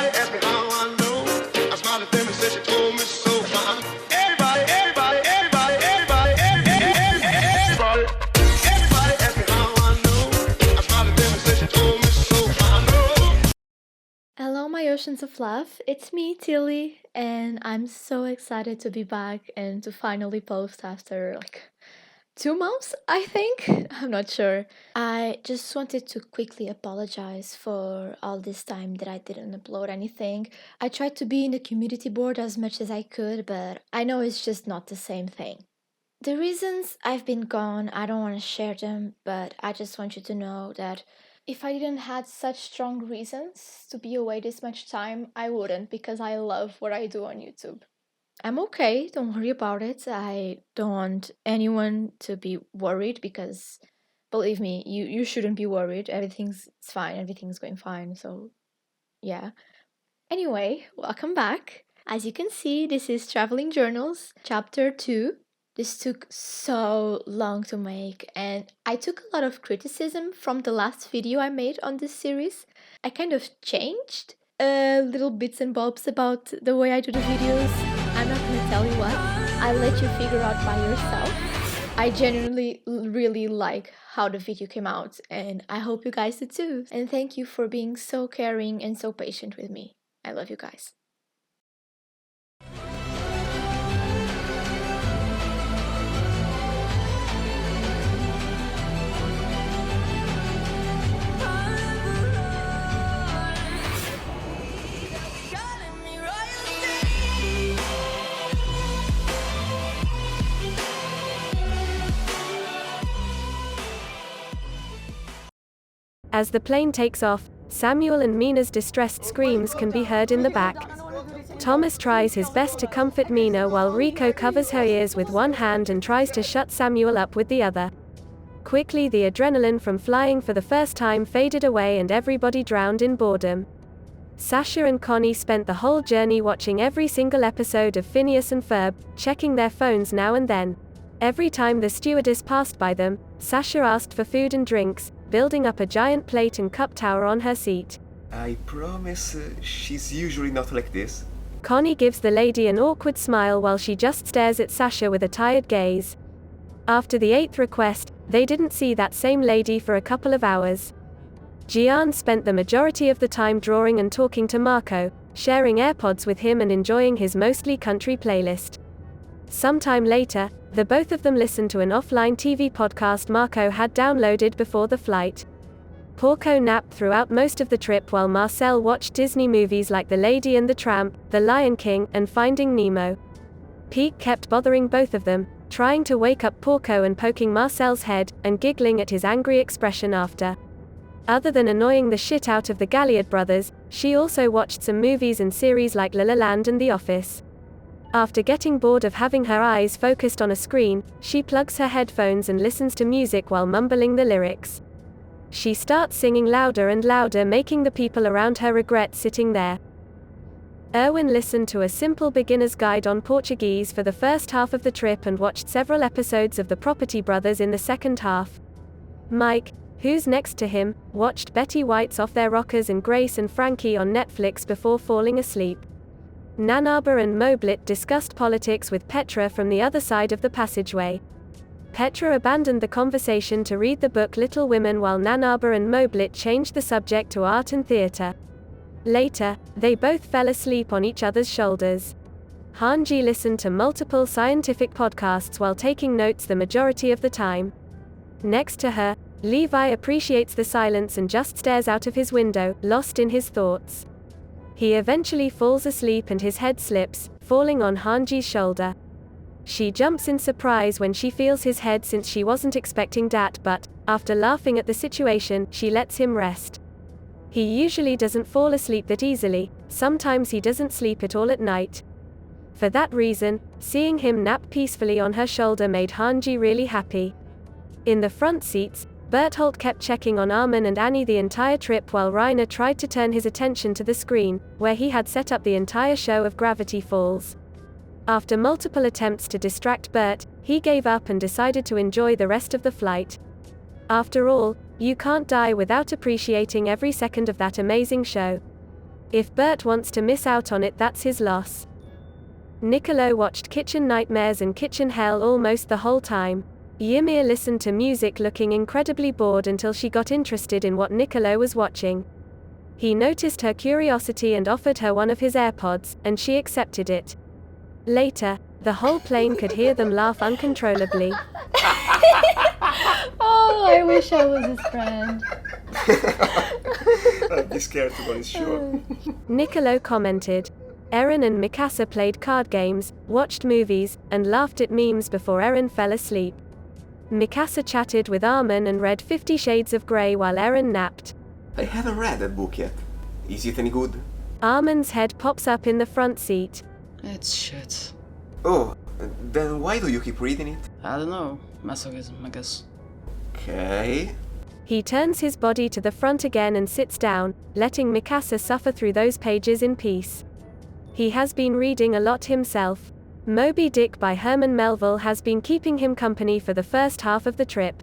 Everybody ask me how I know. I smiled at them and said she told me so. Everybody ask me how I know. I smiled at them and said she told me so. Hello, my oceans of love. It's me, Tilly, and I'm so excited to be back and to finally post after like 2 months, I think. I'm not sure. I just wanted to quickly apologize for all this time that I didn't upload anything. I tried to be in the community board as much as I could, but I know it's just not the same thing. The reasons I've been gone, I don't want to share them, but I just want you to know that if I didn't had such strong reasons to be away this much time, I wouldn't, because I love what I do on YouTube. I'm okay, don't worry about it. I don't want anyone to be worried because believe me, you shouldn't be worried. Everything's fine, everything's going fine. So, yeah. Anyway, welcome back. As you can see, this is Traveling Journals, Chapter 2. This took so long to make, and I took a lot of criticism from the last video I made on this series. I kind of changed little bits and bobs about the way I do the videos. I'm not gonna tell you what. I'll let you figure out by yourself. I genuinely really like how the video came out, and I hope you guys do too. And thank you for being so caring and so patient with me. I love you guys. As the plane takes off, Samuel and Mina's distressed screams can be heard in the back. Thomas tries his best to comfort Mina while Rico covers her ears with one hand and tries to shut Samuel up with the other. Quickly, the adrenaline from flying for the first time faded away and everybody drowned in boredom. Sasha and Connie spent the whole journey watching every single episode of Phineas and Ferb, checking their phones now and then. Every time the stewardess passed by them, Sasha asked for food and drinks, building up a giant plate and cup tower on her seat. I promise she's usually not like this. Connie gives the lady an awkward smile while she just stares at Sasha with a tired gaze. After the 8th request, they didn't see that same lady for a couple of hours. Gian spent the majority of the time drawing and talking to Marco, sharing AirPods with him and enjoying his mostly country playlist. Sometime later, the both of them listened to an offline TV podcast Marco had downloaded before the flight. Porco napped throughout most of the trip while Marcel watched Disney movies like The Lady and the Tramp, The Lion King, and Finding Nemo. Pieck kept bothering both of them, trying to wake up Porco and poking Marcel's head, and giggling at his angry expression after. Other than annoying the shit out of the Galliard brothers, she also watched some movies and series like La La Land and The Office. After getting bored of having her eyes focused on a screen, she plugs her headphones and listens to music while mumbling the lyrics. She starts singing louder and louder, making the people around her regret sitting there. Erwin listened to a simple beginner's guide on Portuguese for the first half of the trip and watched several episodes of The Property Brothers in the second half. Mike, who's next to him, watched Betty White's Off Their Rockers and Grace and Frankie on Netflix before falling asleep. Nanaba and Moblit discussed politics with Petra from the other side of the passageway. Petra abandoned the conversation to read the book Little Women while Nanaba and Moblit changed the subject to art and theater. Later, they both fell asleep on each other's shoulders. Hange listened to multiple scientific podcasts while taking notes the majority of the time. Next to her, Levi appreciates the silence and just stares out of his window, lost in his thoughts. He eventually falls asleep and his head slips, falling on Hange's shoulder. She jumps in surprise when she feels his head since she wasn't expecting that, but, after laughing at the situation, she lets him rest. He usually doesn't fall asleep that easily, sometimes he doesn't sleep at all at night. For that reason, seeing him nap peacefully on her shoulder made Hange really happy. In the front seats, Berthold kept checking on Armin and Annie the entire trip while Rainer tried to turn his attention to the screen, where he had set up the entire show of Gravity Falls. After multiple attempts to distract Bert, he gave up and decided to enjoy the rest of the flight. After all, you can't die without appreciating every second of that amazing show. If Bert wants to miss out on it, that's his loss. Niccolo watched Kitchen Nightmares and Kitchen Hell almost the whole time. Ymir listened to music looking incredibly bored until she got interested in what Niccolo was watching. He noticed her curiosity and offered her one of his AirPods, and she accepted it. Later, the whole plane could hear them laugh uncontrollably. Oh, I wish I was his friend. I'd be scared to go on his show. Niccolo commented. Eren and Mikasa played card games, watched movies, and laughed at memes before Eren fell asleep. Mikasa chatted with Armin and read 50 Shades of Grey while Eren napped. I haven't read that book yet. Is it any good? Armin's head pops up in the front seat. It's shit. Oh, then why do you keep reading it? I don't know. Masochism, I guess. Okay. He turns his body to the front again and sits down, letting Mikasa suffer through those pages in peace. He has been reading a lot himself. Moby Dick by Herman Melville has been keeping him company for the first half of the trip.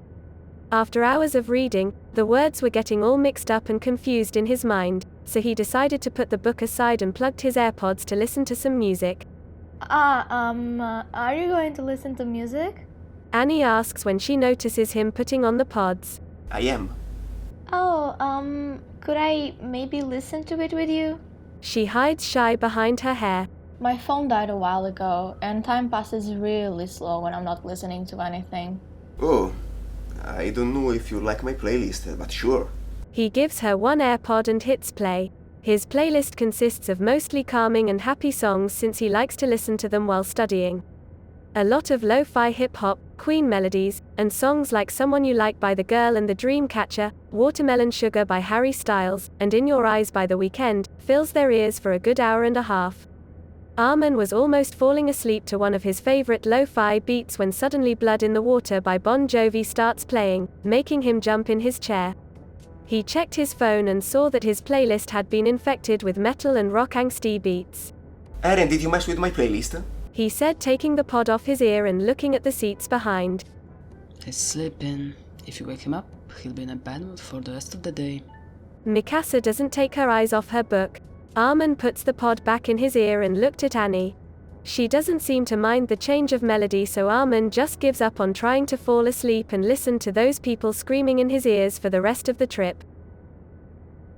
After hours of reading, the words were getting all mixed up and confused in his mind, so he decided to put the book aside and plugged his AirPods to listen to some music. Are you going to listen to music? Annie asks when she notices him putting on the pods. I am. Oh, could I maybe listen to it with you? She hides shy behind her hair. My phone died a while ago, and time passes really slow when I'm not listening to anything. Oh, I don't know if you like my playlist, but sure. He gives her one AirPod and hits play. His playlist consists of mostly calming and happy songs since he likes to listen to them while studying. A lot of lo-fi hip-hop, Queen melodies, and songs like Someone You Like by The Girl and the Dreamcatcher, Watermelon Sugar by Harry Styles, and In Your Eyes by The Weeknd, fills their ears for a good hour and a half. Armin was almost falling asleep to one of his favorite lo-fi beats when suddenly Blood in the Water by Bon Jovi starts playing, making him jump in his chair. He checked his phone and saw that his playlist had been infected with metal and rock angsty beats. Eren, did you mess with my playlist? He said, taking the pod off his ear and looking at the seats behind. He's sleeping. If you wake him up, he'll be in a bad mood for the rest of the day. Mikasa doesn't take her eyes off her book. Armin puts the pod back in his ear and looked at Annie. She doesn't seem to mind the change of melody, so Armin just gives up on trying to fall asleep and listen to those people screaming in his ears for the rest of the trip.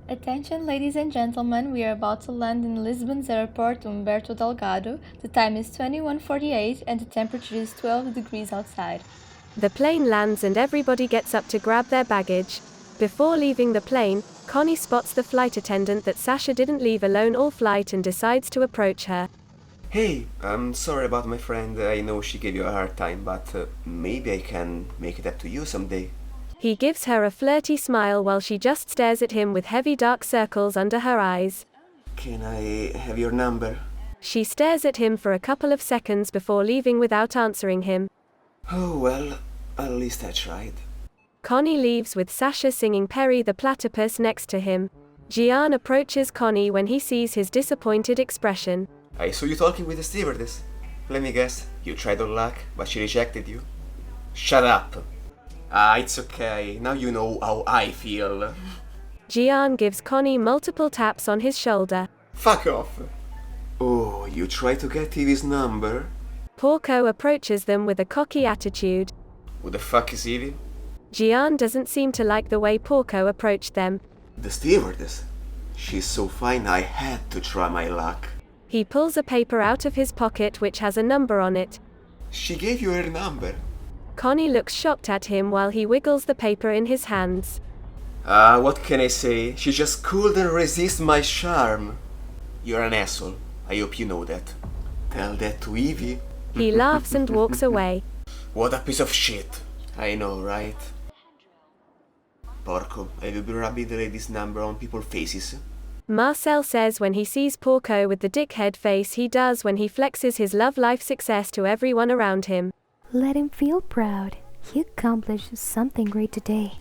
Attention, ladies and gentlemen, we are about to land in Lisbon's airport, Humberto Delgado. The time is 21:48 and the temperature is 12 degrees outside. The plane lands and everybody gets up to grab their baggage. Before leaving the plane, Connie spots the flight attendant that Sasha didn't leave alone all flight and decides to approach her. Hey, I'm sorry about my friend. I know she gave you a hard time, but maybe I can make it up to you someday. He gives her a flirty smile while she just stares at him with heavy dark circles under her eyes. Can I have your number? She stares at him for a couple of seconds before leaving without answering him. Oh well, at least I tried. Connie leaves with Sasha singing Perry the Platypus next to him. Gian approaches Connie when he sees his disappointed expression. I saw you talking with the stewardess. Let me guess, you tried her luck, but she rejected you. Shut up! It's okay, now you know how I feel. Gian gives Connie multiple taps on his shoulder. Fuck off! Oh, you tried to get Evie's number? Porco approaches them with a cocky attitude. Who the fuck is Evie? Gian doesn't seem to like the way Porco approached them. The stewardess. She's so fine I had to try my luck. He pulls a paper out of his pocket which has a number on it. She gave you her number? Connie looks shocked at him while he wiggles the paper in his hands. What can I say? She just couldn't resist my charm. You're an asshole. I hope you know that. Tell that to Evie. He laughs and walks away. What a piece of shit. I know, right? Porco, I will be rubbing the lady's number on people's faces. Marcel says when he sees Porco with the dickhead face he does when he flexes his love life success to everyone around him. Let him feel proud. He accomplished something great today.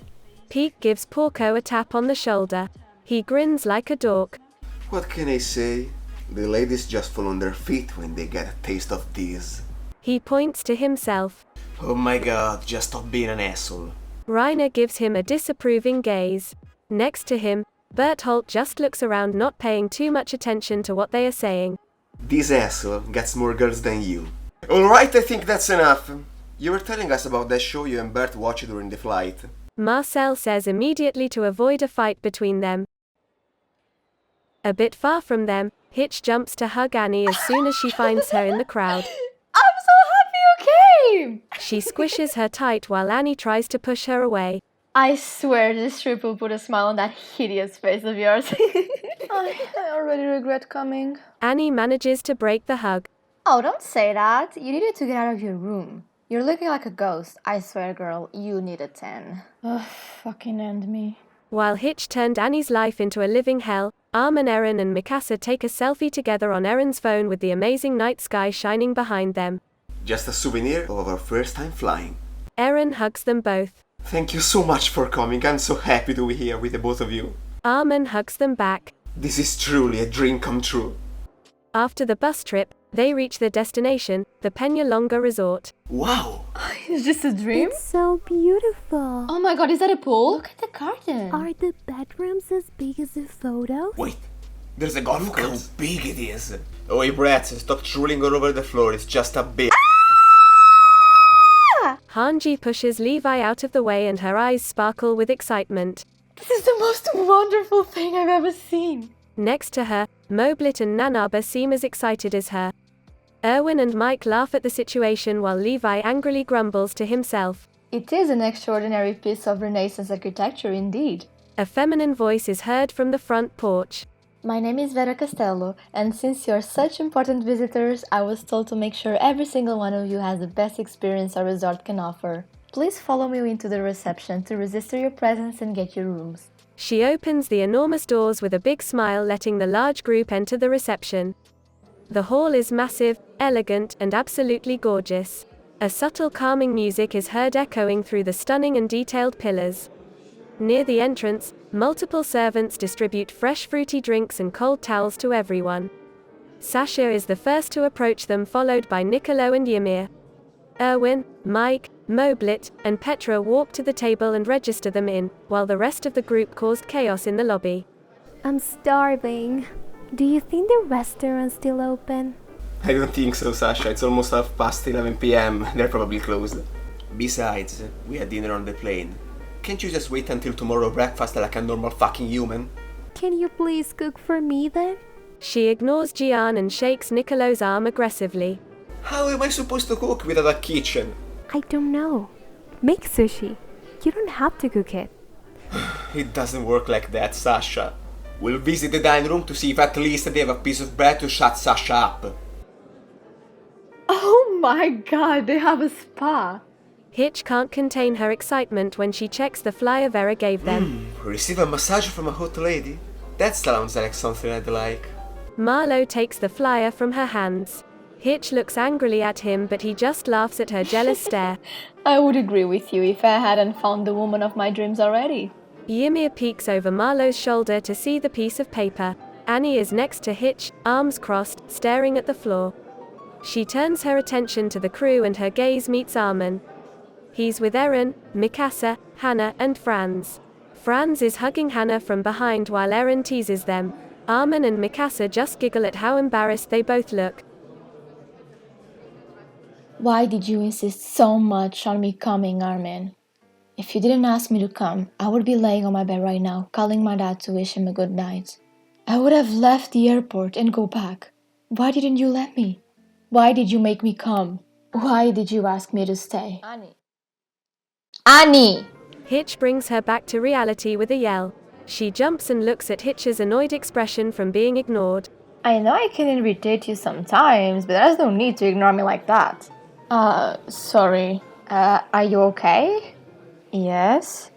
Pieck gives Porco a tap on the shoulder. He grins like a dork. What can I say? The ladies just fall on their feet when they get a taste of this. He points to himself. Oh my god, just stop being an asshole. Reiner gives him a disapproving gaze. Next to him, Berthold just looks around, not paying too much attention to what they are saying. This asshole gets more girls than you. Alright, I think that's enough. You were telling us about that show you and Bert watched during the flight. Marcel says immediately to avoid a fight between them. A bit far from them, Hitch jumps to hug Annie as soon as she finds her in the crowd. I'm so happy you came! She squishes her tight while Annie tries to push her away. I swear this trip will put a smile on that hideous face of yours. I already regret coming. Annie manages to break the hug. Oh, don't say that. You needed to get out of your room. You're looking like a ghost. I swear, girl, you need a 10. Ugh, fucking end me. While Hitch turned Annie's life into a living hell, Armin, Eren and Mikasa take a selfie together on Eren's phone with the amazing night sky shining behind them. Just a souvenir of our first time flying. Eren hugs them both. Thank you so much for coming. I'm so happy to be here with the both of you. Armin hugs them back. This is truly a dream come true. After the bus trip, they reach their destination, the Peñalonga Resort. Wow! Is this a dream? It's so beautiful. Oh my god, is that a pool? Look at the garden. Are the bedrooms as big as the photos? Wait, there's a golf course. Look how big it is. Oi, brats, stop drooling all over the floor. It's just a bit. Hange pushes Levi out of the way and her eyes sparkle with excitement. This is the most wonderful thing I've ever seen. Next to her, Moblit and Nanaba seem as excited as her. Erwin and Mike laugh at the situation while Levi angrily grumbles to himself. It is an extraordinary piece of Renaissance architecture indeed. A feminine voice is heard from the front porch. My name is Vera Castello, and since you're such important visitors, I was told to make sure every single one of you has the best experience our resort can offer. Please follow me into the reception to register your presence and get your rooms. She opens the enormous doors with a big smile, letting the large group enter the reception. The hall is massive, elegant, and absolutely gorgeous. A subtle calming music is heard echoing through the stunning and detailed pillars. Near the entrance, multiple servants distribute fresh fruity drinks and cold towels to everyone. Sasha is the first to approach them, followed by Niccolo and Ymir. Erwin, Mike, Moblit, and Petra walk to the table and register them in, while the rest of the group caused chaos in the lobby. I'm starving. Do you think the restaurant's still open? I don't think so, Sasha. It's almost 11 p.m. They're probably closed. Besides, we had dinner on the plane. Can't you just wait until tomorrow breakfast like a normal fucking human? Can you please cook for me then? She ignores Gian and shakes Niccolo's arm aggressively. How am I supposed to cook without a kitchen? I don't know. Make sushi. You don't have to cook it. It doesn't work like that, Sasha. We'll visit the dining room to see if at least they have a piece of bread to shut Sasha up. Oh my god, they have a spa. Hitch can't contain her excitement when she checks the flyer Vera gave them. Receive a massage from a hot lady? That sounds like something I'd like. Marlowe takes the flyer from her hands. Hitch looks angrily at him, but he just laughs at her jealous stare. I would agree with you if I hadn't found the woman of my dreams already. Ymir peeks over Marlowe's shoulder to see the piece of paper. Annie is next to Hitch, arms crossed, staring at the floor. She turns her attention to the crew and her gaze meets Armin. He's with Eren, Mikasa, Hannah, and Franz. Franz is hugging Hannah from behind while Eren teases them. Armin and Mikasa just giggle at how embarrassed they both look. Why did you insist so much on me coming, Armin? If you didn't ask me to come, I would be laying on my bed right now, calling my dad to wish him a good night. I would have left the airport and go back. Why didn't you let me? Why did you make me come? Why did you ask me to stay? Annie! Hitch brings her back to reality with a yell. She jumps and looks at Hitch's annoyed expression from being ignored. I know I can irritate you sometimes, but there's no need to ignore me like that. Sorry. Are you okay? Yes?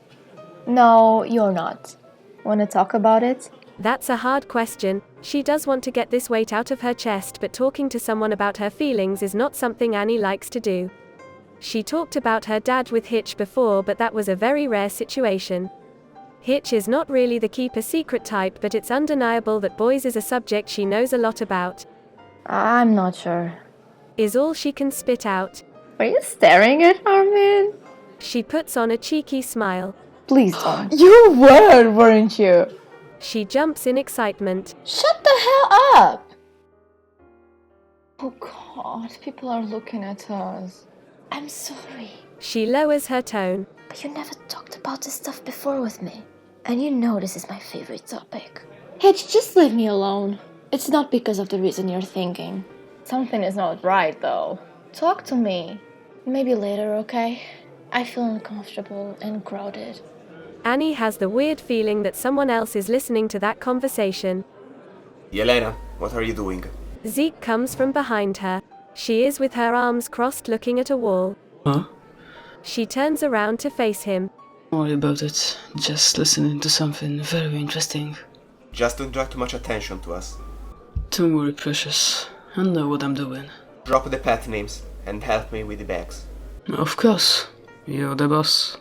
No, you're not. Wanna talk about it? That's a hard question. She does want to get this weight out of her chest, but talking to someone about her feelings is not something Annie likes to do. She talked about her dad with Hitch before, but that was a very rare situation. Hitch is not really the keep a secret type, but it's undeniable that boys is a subject she knows a lot about. I'm not sure. Is all she can spit out. Are you staring at Armin? She puts on a cheeky smile. Please don't. You were, weren't you? She jumps in excitement. Shut the hell up! Oh god, people are looking at us. I'm sorry. She lowers her tone. But you never talked about this stuff before with me. And you know this is my favorite topic. Hitch, just leave me alone. It's not because of the reason you're thinking. Something is not right, though. Talk to me. Maybe later, okay? I feel uncomfortable and crowded. Annie has the weird feeling that someone else is listening to that conversation. Yelena, what are you doing? Zeke comes from behind her. She is with her arms crossed looking at a wall. Huh? She turns around to face him. Don't worry about it. Just listening to something very interesting. Just don't draw too much attention to us. Don't worry, precious. I know what I'm doing. Drop the pet names and help me with the bags. Of course. You're the boss.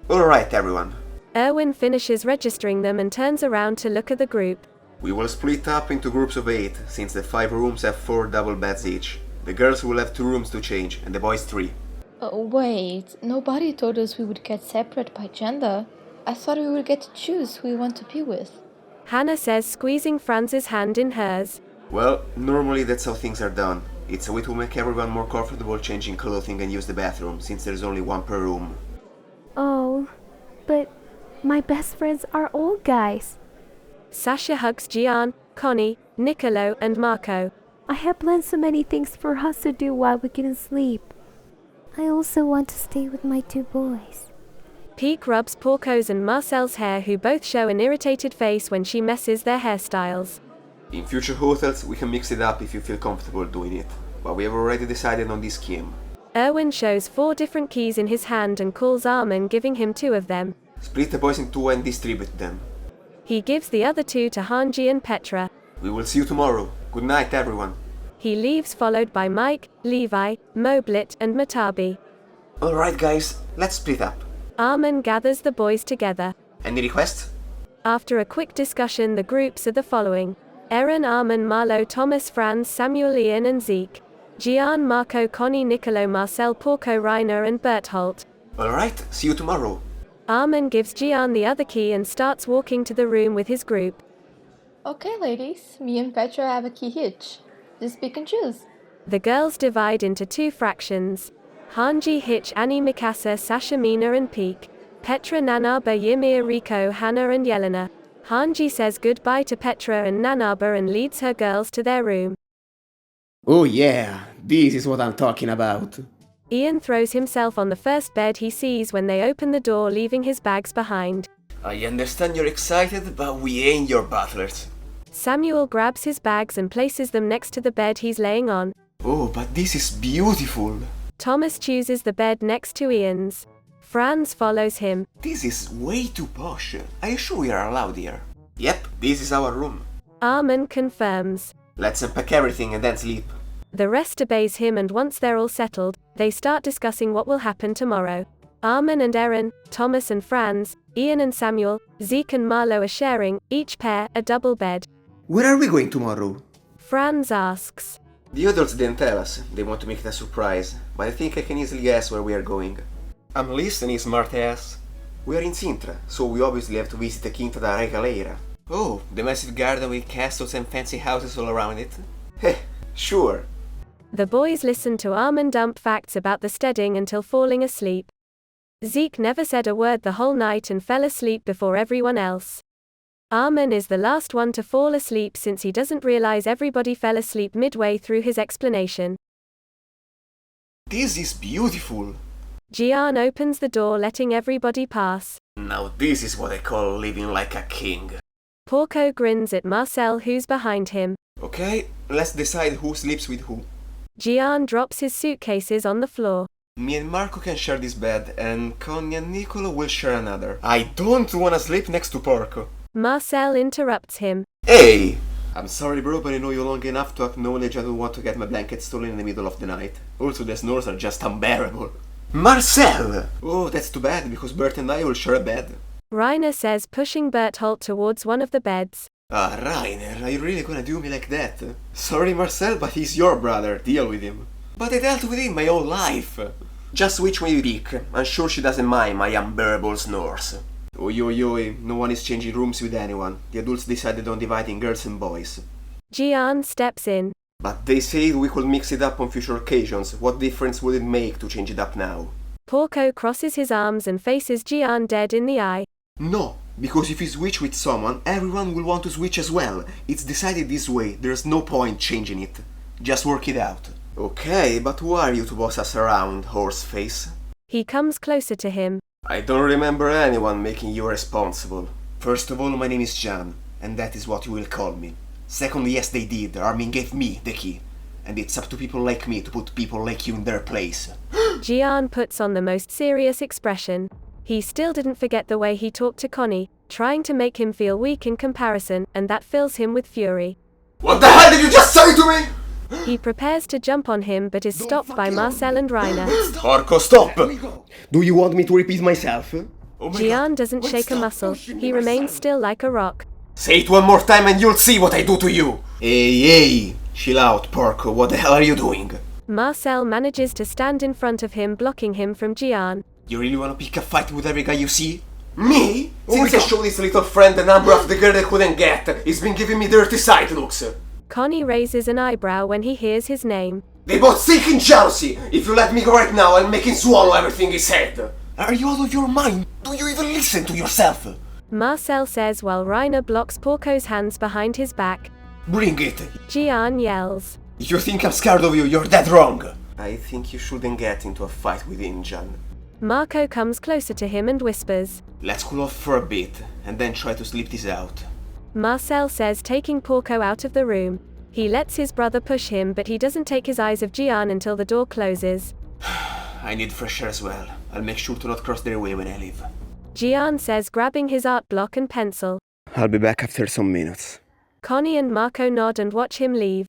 Alright, everyone. Erwin finishes registering them and turns around to look at the group. We will split up into groups of 8, since the 5 rooms have 4 double beds each. The girls will have 2 rooms to change, and the boys 3. Wait, nobody told us we would get separate by gender. I thought we would get to choose who we want to be with. Hannah says, squeezing Franz's hand in hers. Well, normally that's how things are done. It's a way to make everyone more comfortable changing clothing and use the bathroom, since there's only 1 per room. Oh, but my best friends are all guys. Sasha hugs Gian, Connie, Niccolo, and Marco. I have planned so many things for us to do while we couldn't sleep. I also want to stay with my 2 boys. Pieck rubs Porco's and Marcel's hair, who both show an irritated face when she messes their hairstyles. In future hotels, we can mix it up if you feel comfortable doing it, but we have already decided on this scheme. Erwin shows 4 different keys in his hand and calls Armin, giving him 2 of them. Split the boys in 2 and distribute them. He gives the other 2 to Hange and Petra. We will see you tomorrow. Good night, everyone. He leaves, followed by Mike, Levi, Moblit, and Matabi. Alright guys, let's split up. Armin gathers the boys together. Any requests? After a quick discussion, the groups are the following: Eren, Armin, Marlowe, Thomas, Franz, Samuel, Ian, and Zeke. Gian, Marco, Connie, Niccolo, Marcel, Porco, Reiner, and Berthold. Alright, see you tomorrow. Armin gives Gian the other key and starts walking to the room with his group. Okay, ladies, me and Petra have a key Hitch. Just pick and choose. The girls divide into 2 fractions. Hange, Hitch, Annie, Mikasa, Sasha, Mina, and Pieck. Petra, Nanaba, Ymir, Rico, Hannah, and Yelena. Hange says goodbye to Petra and Nanaba and leads her girls to their room. Oh yeah, this is what I'm talking about. Ian throws himself on the first bed he sees when they open the door, leaving his bags behind. I understand you're excited, but we ain't your butlers. Samuel grabs his bags and places them next to the bed he's laying on. Oh, but this is beautiful. Thomas chooses the bed next to Ian's. Franz follows him. This is way too posh. Are you sure we are allowed here? Yep, this is our room. Armin confirms. Let's unpack everything and then sleep. The rest obeys him, and once they're all settled, they start discussing what will happen tomorrow. Armin and Eren, Thomas and Franz, Ian and Samuel, Zeke and Marlowe are sharing, each pair, a double bed. Where are we going tomorrow? Franz asks. The adults didn't tell us. They want to make it a surprise, but I think I can easily guess where we are going. I'm listening, smartass. We are in Sintra, so we obviously have to visit the Quinta da Regaleira. Oh, the massive garden with castles and fancy houses all around it? Heh, sure. The boys listen to Armin dump facts about the steading until falling asleep. Zeke never said a word the whole night and fell asleep before everyone else. Armin is the last one to fall asleep since he doesn't realize everybody fell asleep midway through his explanation. This is beautiful. Gian opens the door, letting everybody pass. Now this is what I call living like a king. Porco grins at Marcel, who's behind him. Okay, let's decide who sleeps with who. Gian drops his suitcases on the floor. Me and Marco can share this bed, and Connie and Niccolo will share another. I don't wanna sleep next to Porco. Marcel interrupts him. Hey! I'm sorry bro, but I know you long enough to acknowledge I don't want to get my blanket stolen in the middle of the night. Also, the snores are just unbearable. Marcel! Oh, that's too bad, because Bert and I will share a bed. Reiner says, pushing Berthold towards one of the beds. Ah, Reiner, are you really gonna do me like that? Sorry Marcel, but he's your brother, deal with him. But I dealt with him my whole life. Just switch me with Pieck, I'm sure she doesn't mind my unbearable snores. Oi, oi, oi, no one is changing rooms with anyone. The adults decided on dividing girls and boys. Gian steps in. But they said we could mix it up on future occasions. What difference would it make to change it up now? Porco crosses his arms and faces Gian dead in the eye. No, because if you switch with someone, everyone will want to switch as well. It's decided this way, there's no point changing it. Just work it out. Okay, but who are you to boss us around, horseface? He comes closer to him. I don't remember anyone making you responsible. First of all, my name is Jean, and that is what you will call me. Secondly, yes they did, Armin gave me the key. And it's up to people like me to put people like you in their place. Gian puts on the most serious expression. He still didn't forget the way he talked to Connie, trying to make him feel weak in comparison, and that fills him with fury. What the hell did you just say to me? He prepares to jump on him but is stopped by Marcel and Reiner. Porco, stop! Do you want me to repeat myself? Gian doesn't shake a muscle. He remains still like a rock. Say it one more time and you'll see what I do to you! Hey, chill out, Porco, what the hell are you doing? Marcel manages to stand in front of him, blocking him from Gian. You really wanna pick a fight with every guy you see? Me? Since I showed his little friend the number of the girl they couldn't get, he's been giving me dirty side looks. Connie raises an eyebrow when he hears his name. They both sick in jealousy! If you let me go right now, I'll make him swallow everything he said! Are you out of your mind? Do you even listen to yourself? Marcel says while Reiner blocks Porco's hands behind his back. Bring it! Gian yells. If you think I'm scared of you, you're dead wrong! I think you shouldn't get into a fight with him, Jan. Marco comes closer to him and whispers. Let's cool off for a bit, and then try to sleep this out. Marcel says, taking Porco out of the room. He lets his brother push him, but he doesn't take his eyes off Gian until the door closes. I need fresh air as well. I'll make sure to not cross their way when I leave. Gian says, grabbing his art block and pencil. I'll be back after some minutes. Connie and Marco nod and watch him leave.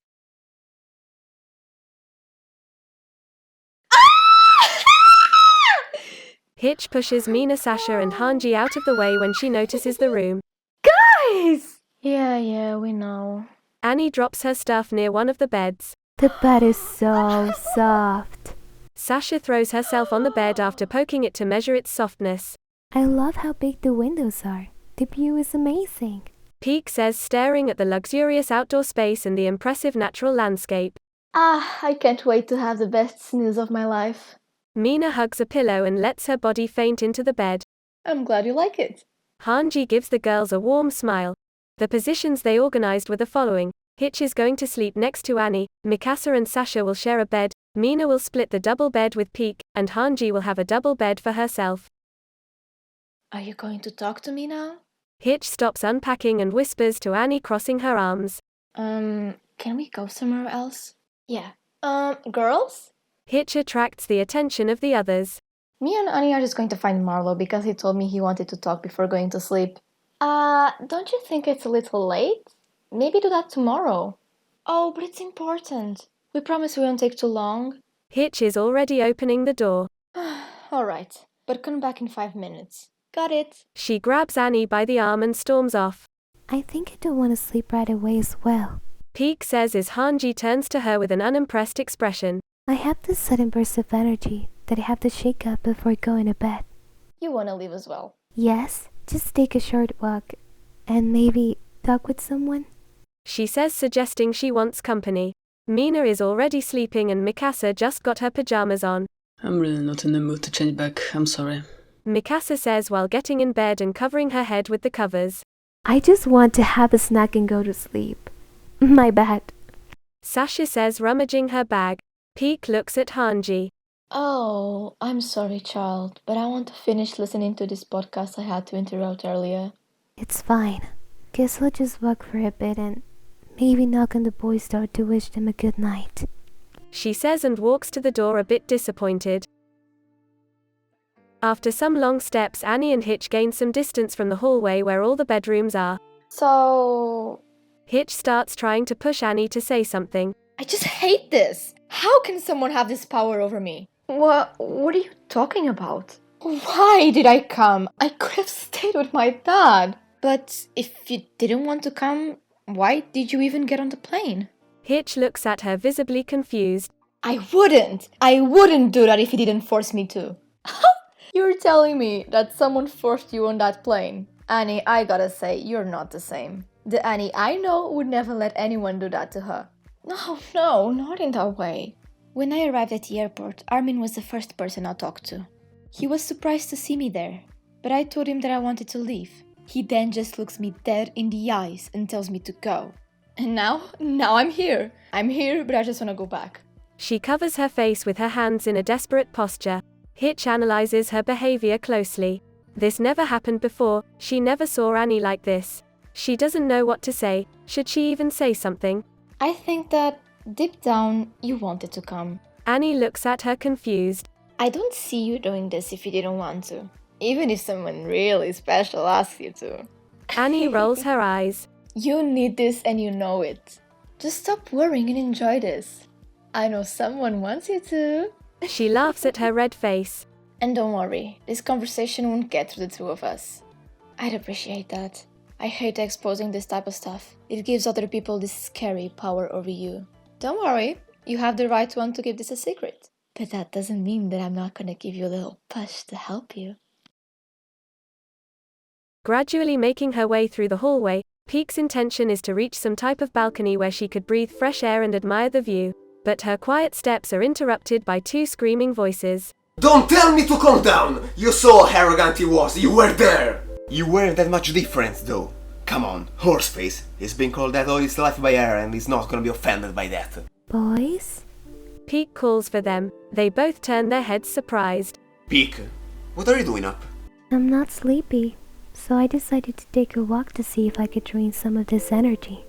Hitch pushes Mina, Sasha and Hange out of the way when she notices the room. Guys! Yeah, we know. Annie drops her stuff near one of the beds. The bed is so soft. Sasha throws herself on the bed after poking it to measure its softness. I love how big the windows are. The view is amazing. Pieck says, staring at the luxurious outdoor space and the impressive natural landscape. I can't wait to have the best snooze of my life. Mina hugs a pillow and lets her body faint into the bed. I'm glad you like it. Hange gives the girls a warm smile. The positions they organized were the following. Hitch is going to sleep next to Annie, Mikasa and Sasha will share a bed, Mina will split the double bed with Pieck, and Hange will have a double bed for herself. Are you going to talk to me now? Hitch stops unpacking and whispers to Annie, crossing her arms. Can we go somewhere else? Yeah. Girls? Hitch attracts the attention of the others. Me and Annie are just going to find Marlowe because he told me he wanted to talk before going to sleep. Don't you think it's a little late? Maybe do that tomorrow. Oh, but it's important. We promise we won't take too long. Hitch is already opening the door. Alright, but come back in 5 minutes. Got it. She grabs Annie by the arm and storms off. I think I don't want to sleep right away as well. Pieck says as Hange turns to her with an unimpressed expression. I have this sudden burst of energy that I have to shake up before going to bed. You want to leave as well? Yes, just take a short walk and maybe talk with someone. She says, suggesting she wants company. Mina is already sleeping and Mikasa just got her pajamas on. I'm really not in the mood to change back, I'm sorry. Mikasa says while getting in bed and covering her head with the covers. I just want to have a snack and go to sleep. My bad. Sasha says, rummaging her bag. Pieck looks at Hange. Oh, I'm sorry, child, but I want to finish listening to this podcast I had to interrupt earlier. It's fine. Guess I'll just walk for a bit and maybe knock on the boys' door to wish them a good night. She says and walks to the door a bit disappointed. After some long steps, Annie and Hitch gain some distance from the hallway where all the bedrooms are. So... Hitch starts trying to push Annie to say something. I just hate this! How can someone have this power over me? What are you talking about? Why did I come? I could have stayed with my dad. But if you didn't want to come, why did you even get on the plane? Hitch looks at her visibly confused. I wouldn't do that if he didn't force me to. You're telling me that someone forced you on that plane? Annie, I gotta say, you're not the same. The Annie I know would never let anyone do that to her. No, not in that way. When I arrived at the airport, Armin was the first person I talked to. He was surprised to see me there, but I told him that I wanted to leave. He then just looks me dead in the eyes and tells me to go. And now I'm here. I'm here, but I just wanna go back. She covers her face with her hands in a desperate posture. Hitch analyzes her behavior closely. This never happened before, she never saw Annie like this. She doesn't know what to say. Should she even say something? I think that, deep down, you wanted to come. Annie looks at her confused. I don't see you doing this if you didn't want to. Even if someone really special asks you to. Annie rolls her eyes. You need this and you know it. Just stop worrying and enjoy this. I know someone wants you to. She laughs at her red face. And don't worry, this conversation won't get through the two of us. I'd appreciate that. I hate exposing this type of stuff. It gives other people this scary power over you. Don't worry, you have the right one to keep this a secret. But that doesn't mean that I'm not gonna give you a little push to help you. Gradually making her way through the hallway, Pieck's intention is to reach some type of balcony where she could breathe fresh air and admire the view. But her quiet steps are interrupted by two screaming voices. Don't tell me to calm down! You saw how arrogant he was, you were there! You weren't that much different though. Come on, horseface. He's been called that all his life by Eren and he's not gonna be offended by that. Boys? Pieck calls for them. They both turn their heads surprised. Pieck, what are you doing up? I'm not sleepy, so I decided to take a walk to see if I could drain some of this energy.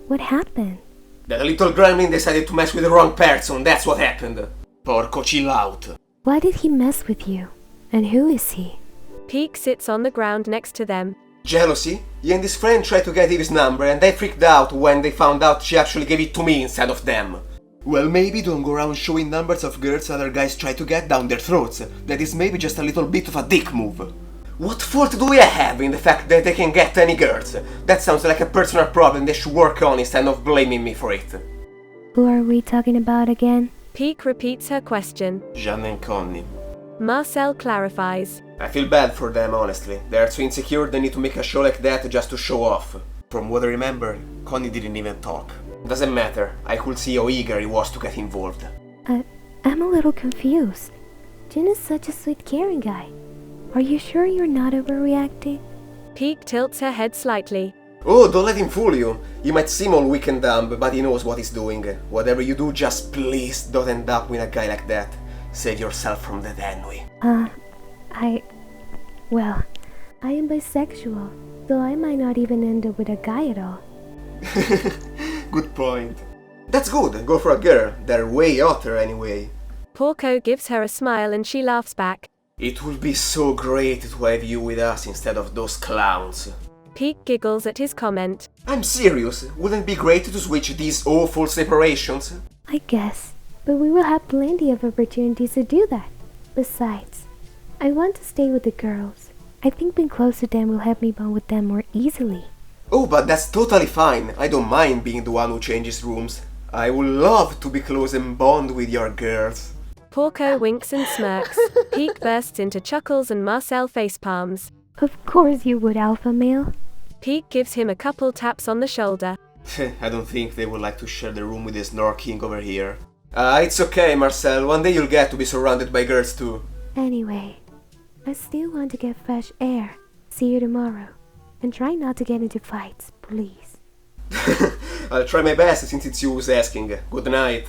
What happened? That little gremlin decided to mess with the wrong person, that's what happened. Porco, chill out. Why did he mess with you? And who is he? Pieck sits on the ground next to them. Jealousy? He and his friend tried to get Eve's number and they freaked out when they found out she actually gave it to me instead of them. Well, maybe don't go around showing numbers of girls other guys try to get down their throats. That is maybe just a little bit of a dick move. What fault do we have in the fact that they can get any girls? That sounds like a personal problem they should work on instead of blaming me for it. Who are we talking about again? Pieck repeats her question. Jean and Connie. Marcel clarifies. I feel bad for them, honestly. They are so insecure they need to make a show like that just to show off. From what I remember, Connie didn't even talk. Doesn't matter, I could see how eager he was to get involved. I'm a little confused. Jin is such a sweet, caring guy. Are you sure you're not overreacting? Pieck tilts her head slightly. Oh, don't let him fool you. He might seem all weak and dumb, but he knows what he's doing. Whatever you do, just please don't end up with a guy like that. Save yourself from that ennui. Well, I am bisexual, so I might not even end up with a guy at all. Good point. That's good, go for a girl. They're way hotter anyway. Porco gives her a smile and she laughs back. It would be so great to have you with us instead of those clowns. Pieck giggles at his comment. I'm serious. Wouldn't it be great to switch these awful separations? I guess, but we will have plenty of opportunities to do that. Besides, I want to stay with the girls. I think being close to them will help me bond with them more easily. Oh, but that's totally fine. I don't mind being the one who changes rooms. I would love to be close and bond with your girls. Porco winks and smirks. Pieck bursts into chuckles and Marcel facepalms. Of course you would, alpha male. Pieck gives him a couple taps on the shoulder. I don't think they would like to share the room with this Snark King over here. It's okay, Marcel. One day you'll get to be surrounded by girls too. Anyway, I still want to get fresh air. See you tomorrow. And try not to get into fights, please. I'll try my best since it's you who's asking. Good night.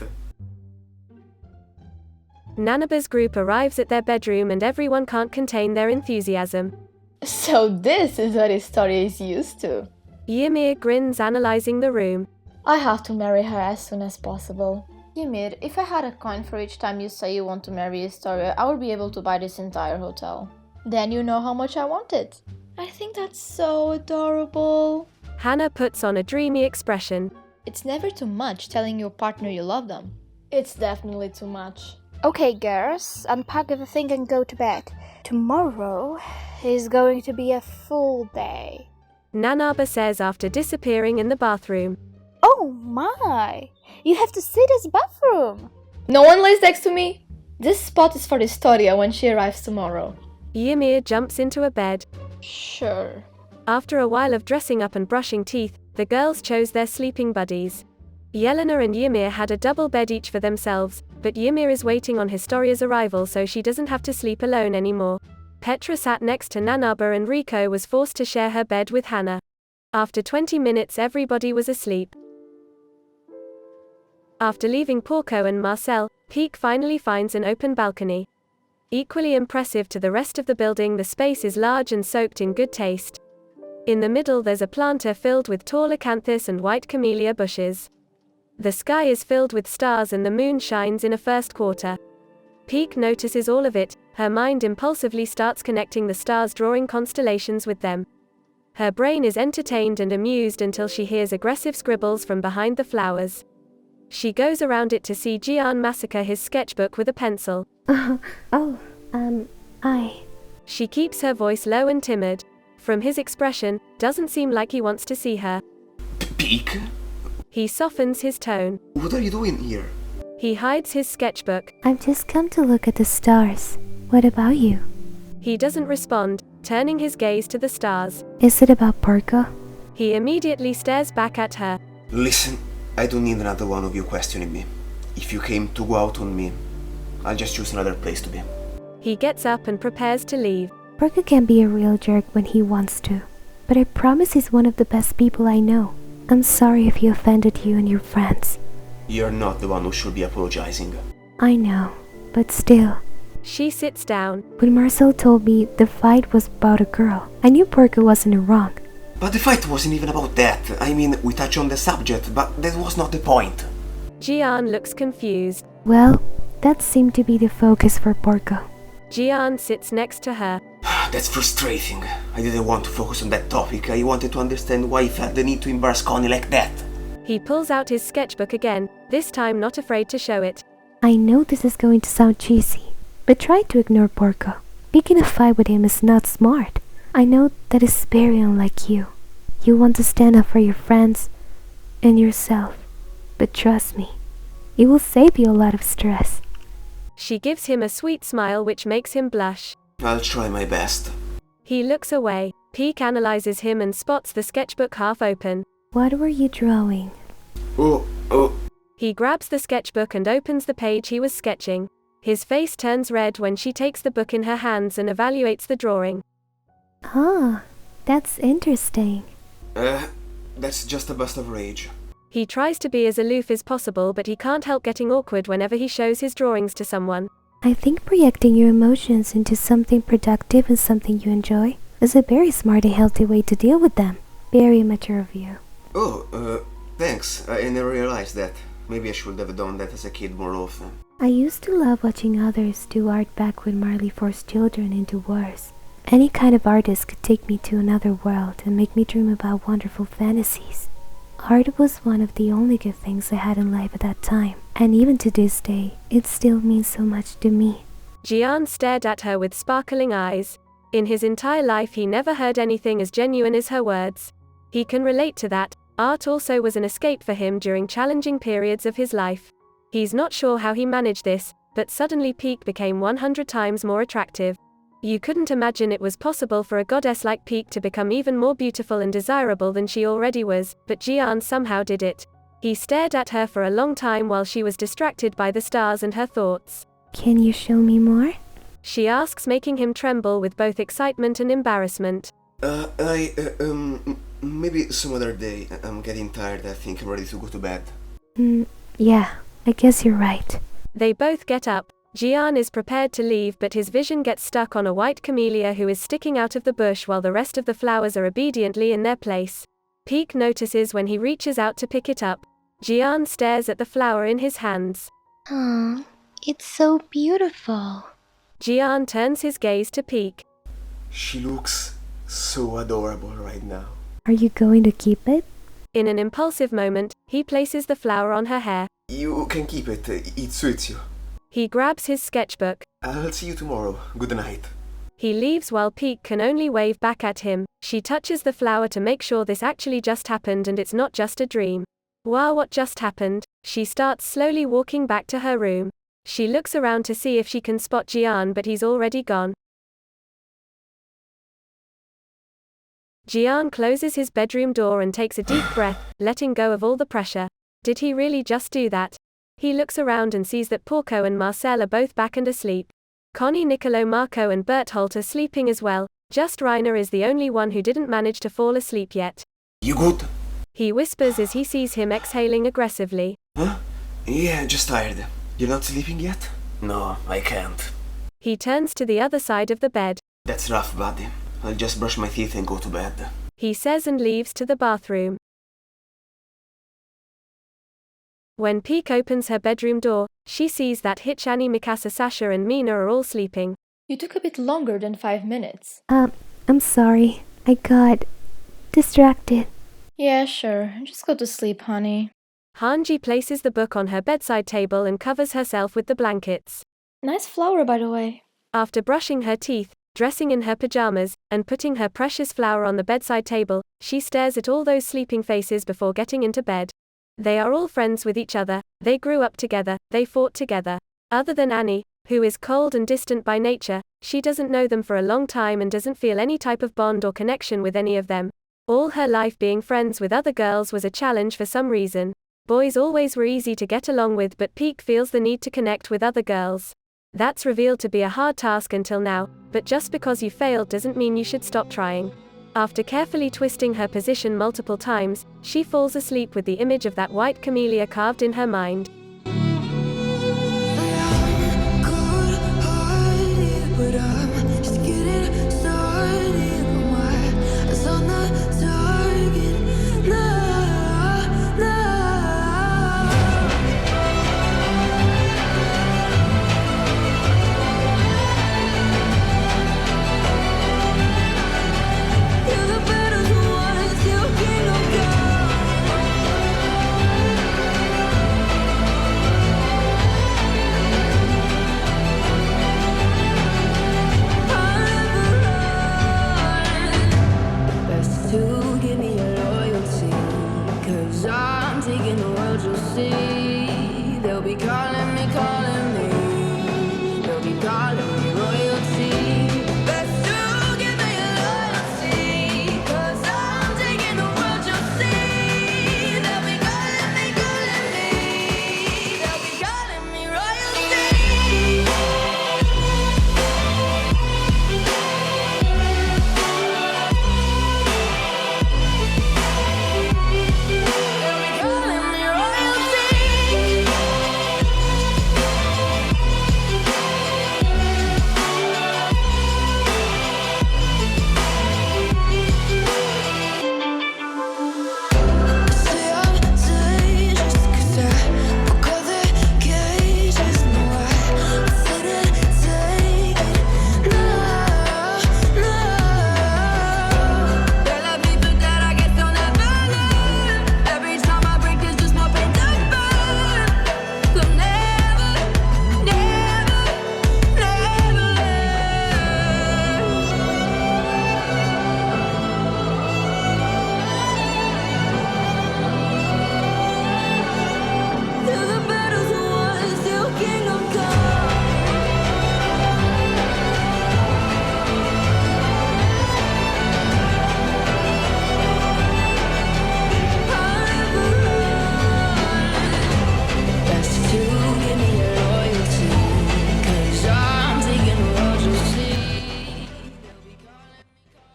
Nanaba's group arrives at their bedroom and everyone can't contain their enthusiasm. So this is what Historia is used to. Ymir grins, analyzing the room. I have to marry her as soon as possible. Ymir, if I had a coin for each time you say you want to marry Historia, I would be able to buy this entire hotel. Then you know how much I want it. I think that's so adorable. Hannah puts on a dreamy expression. It's never too much telling your partner you love them. It's definitely too much. Okay, girls, unpack everything and go to bed. Tomorrow is going to be a full day. Nanaba says after disappearing in the bathroom. Oh my! You have to see this bathroom! No one lays next to me! This spot is for Historia when she arrives tomorrow. Ymir jumps into a bed. Sure. After a while of dressing up and brushing teeth, the girls chose their sleeping buddies. Yelena and Ymir had a double bed each for themselves, but Ymir is waiting on Historia's arrival so she doesn't have to sleep alone anymore. Petra sat next to Nanaba and Rico was forced to share her bed with Hannah. After 20 minutes everybody was asleep. After leaving Porco and Marcel, Pieck finally finds an open balcony. Equally impressive to the rest of the building, the space is large and soaked in good taste. In the middle there's a planter filled with tall acanthus and white camellia bushes. The sky is filled with stars and the moon shines in a first quarter. Pieck notices all of it, her mind impulsively starts connecting the stars, drawing constellations with them. Her brain is entertained and amused until she hears aggressive scribbles from behind the flowers. She goes around it to see Gian massacre his sketchbook with a pencil. She keeps her voice low and timid. From his expression, doesn't seem like he wants to see her. Pieck? He softens his tone. What are you doing here? He hides his sketchbook. I've just come to look at the stars. What about you? He doesn't respond, turning his gaze to the stars. Is it about Porco? He immediately stares back at her. Listen, I don't need another one of you questioning me. If you came to go out on me, I'll just choose another place to be. He gets up and prepares to leave. Porco can be a real jerk when he wants to, but I promise he's one of the best people I know. I'm sorry if he offended you and your friends. You're not the one who should be apologizing. I know, but still. She sits down. When Marcel told me the fight was about a girl, I knew Porco wasn't wrong. But the fight wasn't even about that. I mean, we touch on the subject, but that was not the point. Gian looks confused. Well, that seemed to be the focus for Porco. Gian sits next to her. That's frustrating. I didn't want to focus on that topic. I wanted to understand why he felt the need to embarrass Connie like that. He pulls out his sketchbook again, this time not afraid to show it. I know this is going to sound cheesy, but try to ignore Porco. Picking a fight with him is not smart. I know that is very unlike you. You want to stand up for your friends and yourself. But trust me, it will save you a lot of stress. She gives him a sweet smile which makes him blush. I'll try my best. He looks away. Pieck analyzes him and spots the sketchbook half open. What were you drawing? Oh. He grabs the sketchbook and opens the page he was sketching. His face turns red when she takes the book in her hands and evaluates the drawing. Ah, that's interesting. That's just a burst of rage. He tries to be as aloof as possible, but he can't help getting awkward whenever he shows his drawings to someone. I think projecting your emotions into something productive and something you enjoy is a very smart and healthy way to deal with them. Very mature of you. Oh, thanks. I never realized that. Maybe I should have done that as a kid more often. I used to love watching others do art back when Marley forced children into wars. Any kind of artist could take me to another world and make me dream about wonderful fantasies. Art was one of the only good things I had in life at that time, and even to this day, it still means so much to me. Gian stared at her with sparkling eyes. In his entire life he never heard anything as genuine as her words. He can relate to that. Art also was an escape for him during challenging periods of his life. He's not sure how he managed this, but suddenly Pieck became 100 times more attractive. You couldn't imagine it was possible for a goddess like Pieck to become even more beautiful and desirable than she already was, but Gian somehow did it. He stared at her for a long time while she was distracted by the stars and her thoughts. Can you show me more? She asks, making him tremble with both excitement and embarrassment. Maybe some other day. I'm getting tired. I think I'm ready to go to bed. Yeah, I guess you're right. They both get up. Gian is prepared to leave, but his vision gets stuck on a white camellia who is sticking out of the bush while the rest of the flowers are obediently in their place. Pieck notices when he reaches out to pick it up. Gian stares at the flower in his hands. Aww, it's so beautiful. Gian turns his gaze to Pieck. She looks so adorable right now. Are you going to keep it? In an impulsive moment, he places the flower on her hair. You can keep it. It suits you. He grabs his sketchbook. I'll see you tomorrow. Good night. He leaves while Pieck can only wave back at him. She touches the flower to make sure this actually just happened and it's not just a dream. Wow, what just happened? She starts slowly walking back to her room. She looks around to see if she can spot Gian, but he's already gone. Gian closes his bedroom door and takes a deep breath, letting go of all the pressure. Did he really just do that? He looks around and sees that Porco and Marcel are both back and asleep. Connie, Niccolo, Marco and Berthold are sleeping as well. Just Reiner is the only one who didn't manage to fall asleep yet. You good? He whispers as he sees him exhaling aggressively. Huh? Yeah, just tired. You're not sleeping yet? No, I can't. He turns to the other side of the bed. That's rough, buddy. I'll just brush my teeth and go to bed. He says and leaves to the bathroom. When Pieck opens her bedroom door, she sees that Hitch, Annie, Mikasa, Sasha and Mina are all sleeping. You took a bit longer than 5 minutes. I'm sorry. I got distracted. Yeah, sure. Just go to sleep, honey. Hange places the book on her bedside table and covers herself with the blankets. Nice flower, by the way. After brushing her teeth, dressing in her pajamas, and putting her precious flower on the bedside table, she stares at all those sleeping faces before getting into bed. They are all friends with each other, they grew up together, they fought together. Other than Annie, who is cold and distant by nature, she doesn't know them for a long time and doesn't feel any type of bond or connection with any of them. All her life being friends with other girls was a challenge for some reason. Boys always were easy to get along with, but Pieck feels the need to connect with other girls. That's revealed to be a hard task until now, but just because you failed doesn't mean you should stop trying. After carefully twisting her position multiple times, she falls asleep with the image of that white camellia carved in her mind. To give me your loyalty, 'cause I'm taking the world, you'll see.